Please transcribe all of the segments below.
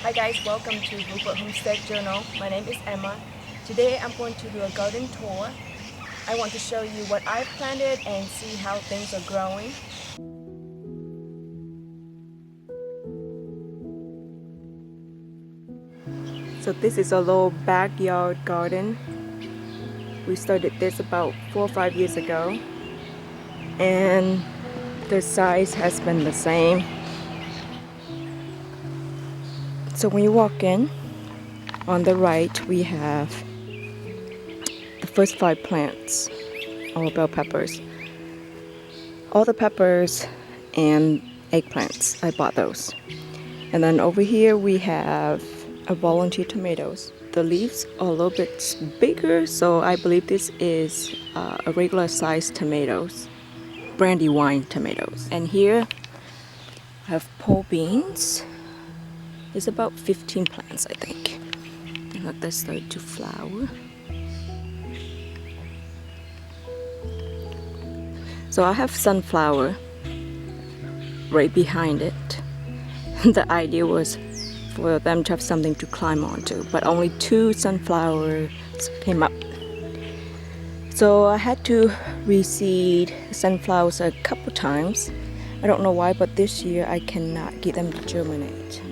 Hi guys, welcome to Homestead Journal. My name is Emma. Today I'm going to do a garden tour. I want to show you what I've planted and see how things are growing. So this is a little backyard garden. We started this about 4 or 5 years ago, and the size has been the same. So when you walk in, on the right we have the first 5 plants, all bell peppers. All the peppers and eggplants, I bought those. And then over here we have a volunteer tomatoes. The leaves are a little bit bigger, so I believe this is a regular sized tomatoes, brandywine tomatoes. And here I have pole beans. It's about 15 plants, I think. And look, they started to flower. So I have sunflower right behind it. The idea was for them to have something to climb onto, but only 2 sunflowers came up. So I had to reseed sunflowers a couple times. I don't know why, but this year I cannot get them to germinate.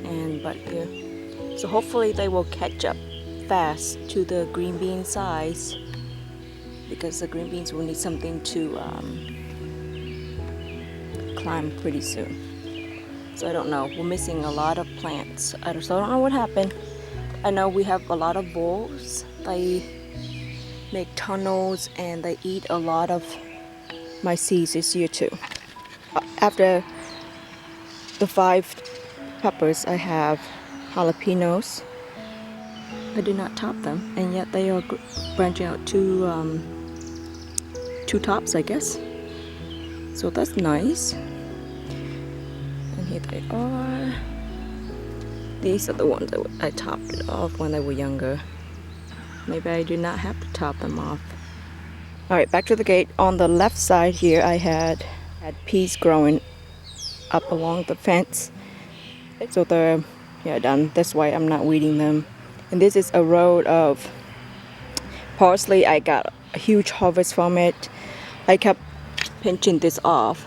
So hopefully they will catch up fast to the green bean size, because the green beans will need something to climb pretty soon. So I don't know, we're missing a lot of plants. So I don't know what happened. I know we have a lot of voles. They make tunnels and they eat a lot of my seeds this year too. After the 5 peppers, I have jalapenos. I did not top them, and yet they are branching out to 2 tops, I guess. So that's nice. And here they are. These are the ones that I topped it off when they were younger. Maybe I do not have to top them off. Alright, back to the gate. On the left side here I had peas growing up along the fence. So they're done. That's why I'm not weeding them. And this is a row of parsley. I got a huge harvest from it. I kept pinching this off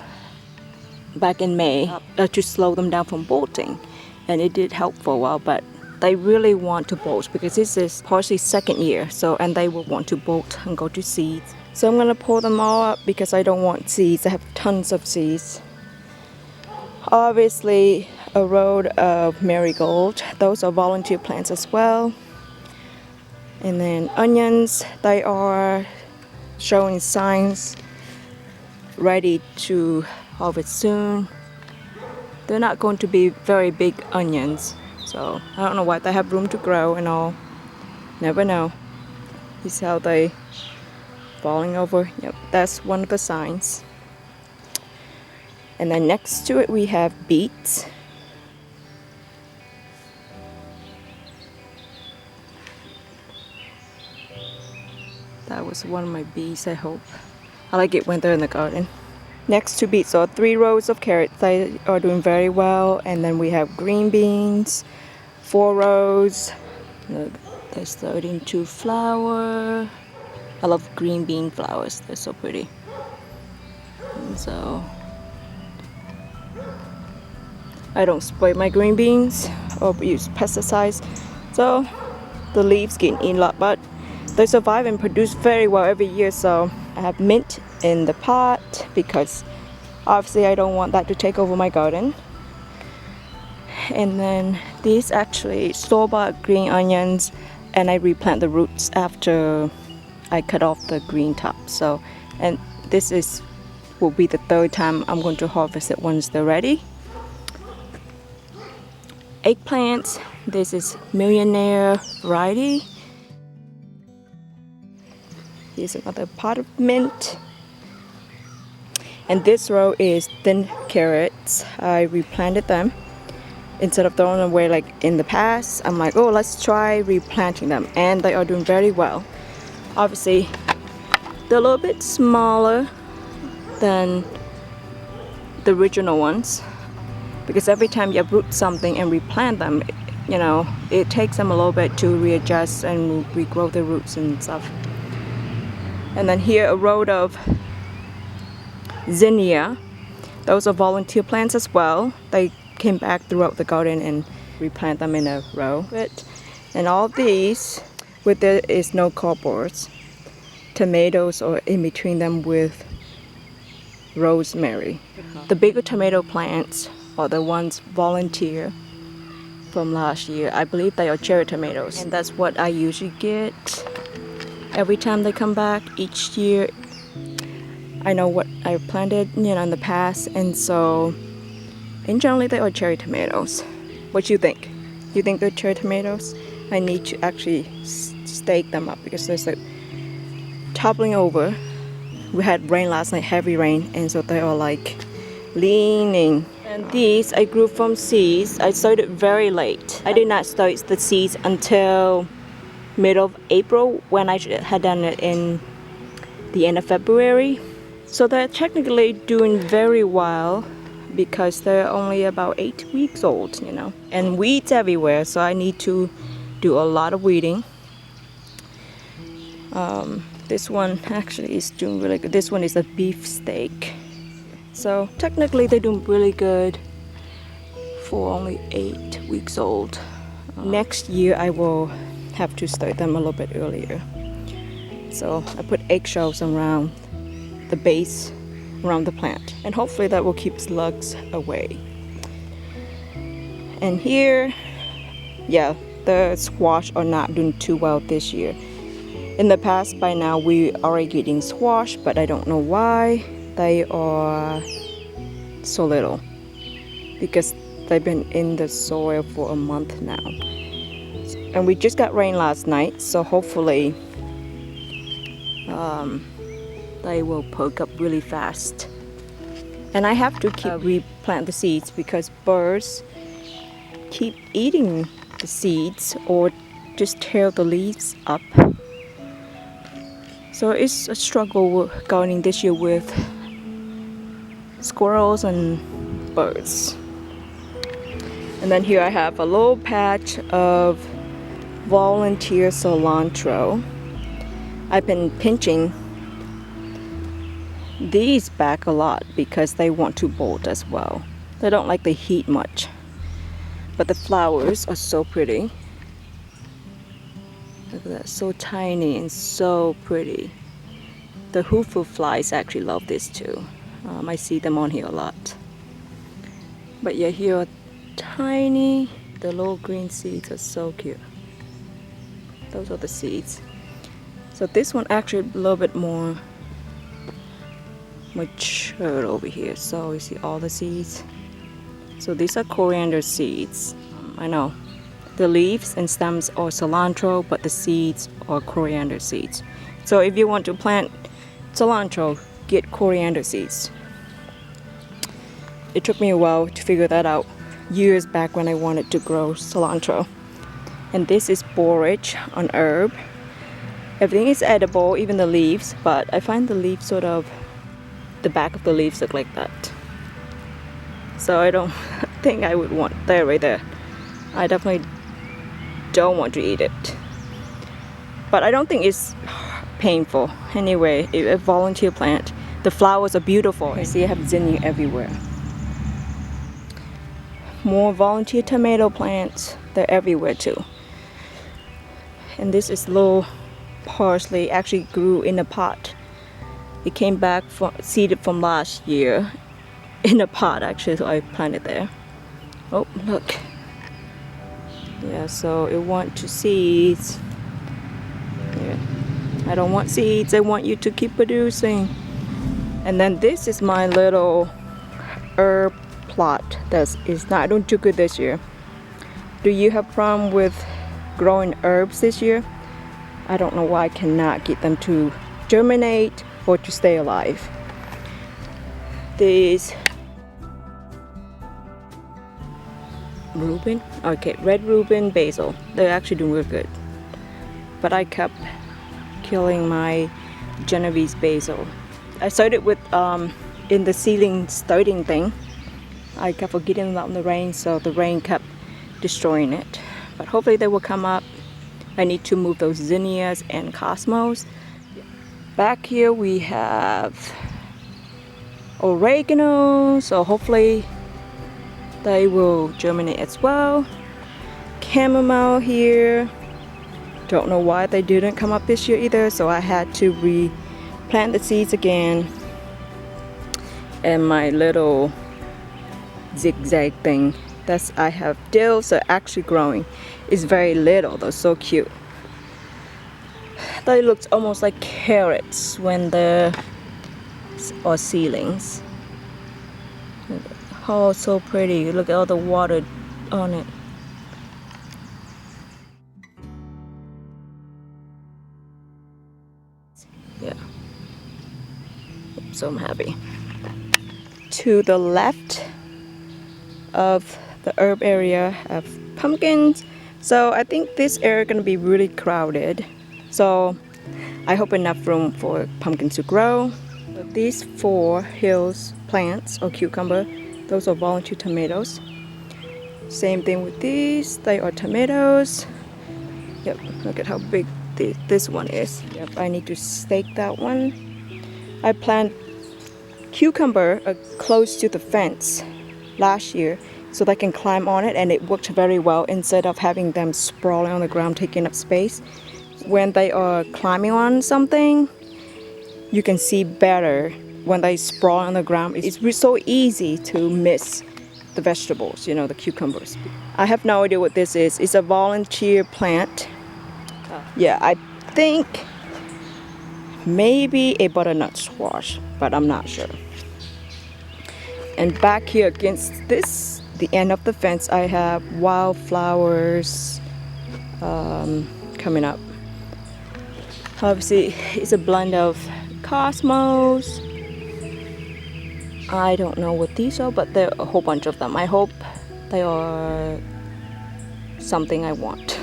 back in May to slow them down from bolting, and it did help for a while, but they really want to bolt because this is parsley's 2nd year, and they will want to bolt and go to seeds. So I'm gonna pull them all up because I don't want seeds. I have tons of seeds. Obviously a row of marigold. Those are volunteer plants as well. And then onions, they are showing signs ready to harvest soon. They're not going to be very big onions, so I don't know why they have room to grow and all. Never know. You see how they falling over? Yep, that's one of the signs. And then next to it we have beets. That was one of my bees, I hope. I like it when they're in the garden. Next to beets are 3 rows of carrots. They are doing very well. And then we have green beans, 4 rows. Look, they're starting to flower. I love green bean flowers. They're so pretty. And so I don't spray my green beans or use pesticides, so the leaves get eaten a lot, but they survive and produce very well every year. So I have mint in the pot because obviously I don't want that to take over my garden. And then these actually store-bought green onions, and I replant the roots after I cut off the green top. So, and this will be the 3rd time I'm going to harvest it once they're ready. Eggplants, this is Millionaire variety. Here's another pot of mint. And this row is thin carrots. I replanted them. Instead of throwing them away like in the past, I'm like, oh, let's try replanting them. And they are doing very well. Obviously, they're a little bit smaller than the original ones, because every time you uproot something and replant them, you know, it takes them a little bit to readjust and regrow the roots and stuff. And then here a row of zinnia. Those are volunteer plants as well. They came back throughout the garden and replant them in a row. And all these, with there is no cardboards. Tomatoes are in between them with rosemary. The bigger tomato plants are the ones volunteer from last year. I believe they are cherry tomatoes, and that's what I usually get every time they come back each year. I know what I planted, you know, in the past, and so in generally they are cherry tomatoes. What do you think? You think they're cherry tomatoes? I need to actually stake them up because there's like toppling over. We had rain last night, heavy rain, and so they are like leaning. And these I grew from seeds. I started very late. I did not start the seeds until middle of April when I had done it in the end of February. So they're technically doing very well because they're only about 8 weeks old, you know. And weeds everywhere, so I need to do a lot of weeding. This one actually is doing really good. This one is a beef steak. So technically they're doing really good for only 8 weeks old. Next year I will have to start them a little bit earlier. So I put eggshells around the base, around the plant, and hopefully that will keep slugs away. And here, yeah, the squash are not doing too well this year. In the past, by now, we are getting squash, but I don't know why they are so little. Because they've been in the soil for a month now. And we just got rain last night, so hopefully they will poke up really fast. And I have to keep replant the seeds because birds keep eating the seeds or just tear the leaves up. So it's a struggle gardening this year with squirrels and birds. And then here I have a little patch of volunteer cilantro. I've been pinching these back a lot because they want to bolt as well. They don't like the heat much. But the flowers are so pretty. Look at that, so tiny and so pretty. The hoopoe flies actually love this too. I see them on here a lot. But yeah, here are tiny, the little green seeds are so cute. Those are the seeds. So this one actually a little bit more matured over here. So you see all the seeds. So these are coriander seeds. I know. The leaves and stems are cilantro, but the seeds are coriander seeds. So if you want to plant cilantro, get coriander seeds. It took me a while to figure that out, years back when I wanted to grow cilantro. And this is borage on herb. Everything is edible, even the leaves, but I find the leaves sort of, the back of the leaves look like that. So I don't think I would want that right there. I definitely don't want to eat it. But I don't think it's painful. Anyway, a volunteer plant. The flowers are beautiful. You see I have zinnia everywhere. More volunteer tomato plants. They're everywhere too. And this is little parsley, actually grew in a pot. It came back from seeded from last year in a pot actually, so I planted there. Oh, look. Yeah, so it wants to seeds. Yeah. I don't want seeds, I want you to keep producing. And then this is my little herb plot that is not doing too good this year. Do you have problem with growing herbs this year? I don't know why I cannot get them to germinate or to stay alive. These Reuben, okay, red Reuben basil, they're actually doing real good. But I kept killing my Genovese basil. I started with in the ceiling starting thing. I kept forgetting about the rain, so the rain kept destroying it. but hopefully they will come up. I need to move those zinnias and cosmos. Back here we have oregano, so hopefully they will germinate as well. Chamomile here. Don't know why they didn't come up this year either, so I had to replant the seeds again. And my little zigzag thing that I have dills are actually growing. It's very little though, so cute. They look almost like carrots when they're or ceilings. Oh, so pretty. Look at all the water on it. Yeah. So I'm happy. To the left of the herb area have pumpkins. So I think this area is going to be really crowded. So I hope enough room for pumpkins to grow. But these 4 hills plants or cucumber, those are volunteer tomatoes. Same thing with these, they are tomatoes. Yep, look at how big this one is. Yep, I need to stake that one. I planted cucumber close to the fence last year so they can climb on it, and it worked very well instead of having them sprawling on the ground taking up space. When they are climbing on something, you can see better when they sprawl on the ground. It's so easy to miss the vegetables, you know, the cucumbers. I have no idea what this is. It's a volunteer plant. Yeah, I think maybe a butternut squash, but I'm not sure. And back here against this, the end of the fence, I have wildflowers coming up. Obviously, it's a blend of cosmos. I don't know what these are, but there are a whole bunch of them. I hope they are something I want.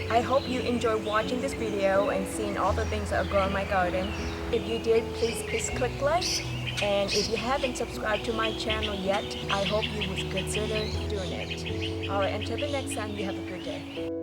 I hope you enjoyed watching this video and seeing all the things that are growing in my garden. If you did, please click like. And if you haven't subscribed to my channel yet, I hope you would consider doing it. Alright, until the next time, you have a good day.